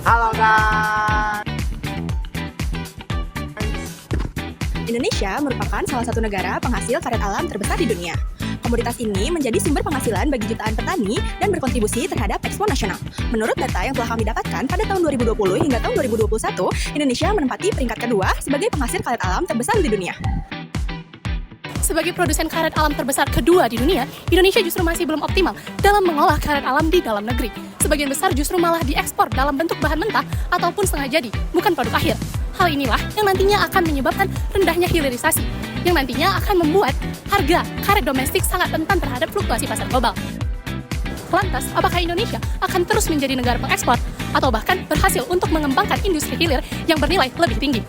Halo guys. Indonesia merupakan salah satu negara penghasil karet alam terbesar di dunia. Komoditas ini menjadi sumber penghasilan bagi jutaan petani dan berkontribusi terhadap ekspor nasional. Menurut data yang telah kami dapatkan pada tahun 2020 hingga tahun 2021, Indonesia menempati peringkat kedua sebagai penghasil karet alam terbesar di dunia. Sebagai produsen karet alam terbesar kedua di dunia, Indonesia justru masih belum optimal dalam mengolah karet alam di dalam negeri. Sebagian besar justru malah diekspor dalam bentuk bahan mentah ataupun setengah jadi, bukan produk akhir. Hal inilah yang nantinya akan menyebabkan rendahnya hilirisasi, yang nantinya akan membuat harga karet domestik sangat rentan terhadap fluktuasi pasar global. Lantas, apakah Indonesia akan terus menjadi negara pengekspor atau bahkan berhasil untuk mengembangkan industri hilir yang bernilai lebih tinggi?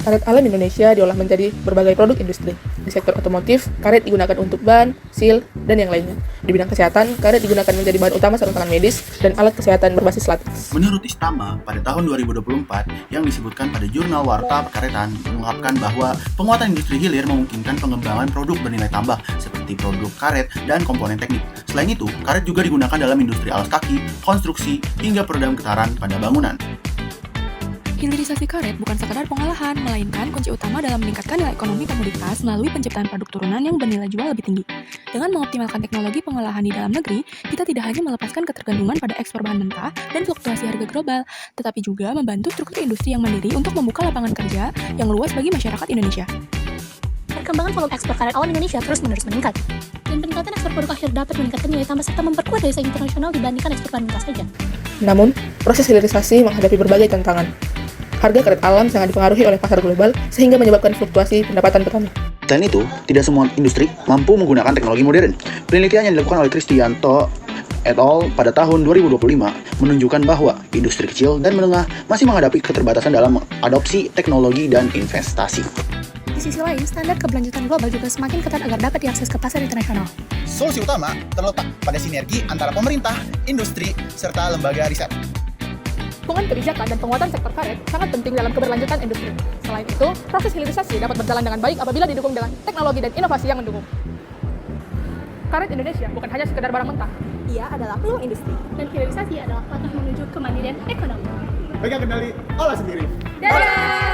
Karet alam Indonesia diolah menjadi berbagai produk industri. Di sektor otomotif, karet digunakan untuk ban, seal, dan yang lainnya. Di bidang kesehatan, karet digunakan menjadi bahan utama sarung tangan medis dan alat kesehatan berbasis lateks. Menurut Istama, pada tahun 2024 yang disebutkan pada jurnal Warta Perkaretan mengungkapkan bahwa penguatan industri hilir memungkinkan pengembangan produk bernilai tambah seperti produk karet dan komponen teknik. Selain itu, karet juga digunakan dalam industri alas kaki, konstruksi, hingga peredam getaran pada bangunan. Hilirisasi karet bukan sekadar pengolahan, melainkan kunci utama dalam meningkatkan nilai ekonomi komoditas melalui penciptaan produk turunan yang bernilai jual lebih tinggi. Dengan mengoptimalkan teknologi pengolahan di dalam negeri, kita tidak hanya melepaskan ketergantungan pada ekspor bahan mentah dan fluktuasi harga global, tetapi juga membantu struktur industri yang mandiri untuk membuka lapangan kerja yang luas bagi masyarakat Indonesia. Perkembangan volume ekspor karet alam Indonesia terus-menerus meningkat, dan peningkatan ekspor produk akhir dapat meningkatkan nilai tambah serta memperkuat daya saing internasional dibandingkan ekspor bahan mentah saja. Namun, proses hilirisasi menghadapi berbagai tantangan. Harga karet alam sangat dipengaruhi oleh pasar global sehingga menyebabkan fluktuasi pendapatan petani. Selain itu, tidak semua industri mampu menggunakan teknologi modern. Penelitian yang dilakukan oleh Kristianto et al. Pada tahun 2025 menunjukkan bahwa industri kecil dan menengah masih menghadapi keterbatasan dalam adopsi teknologi dan investasi. Di sisi lain, standar keberlanjutan global juga semakin ketat agar dapat diakses ke pasar internasional. Solusi utama terletak pada sinergi antara pemerintah, industri, serta lembaga riset. Dukungan kebijakan dan penguatan sektor karet sangat penting dalam keberlanjutan industri. Selain itu, proses hilirisasi dapat berjalan dengan baik apabila didukung dengan teknologi dan inovasi yang mendukung. Karet Indonesia bukan hanya sekedar barang mentah. Ia adalah peluang industri. Dan hilirisasi adalah langkah menuju kemandirian ekonomi. Pegang kendali, olah sendiri. Dadah!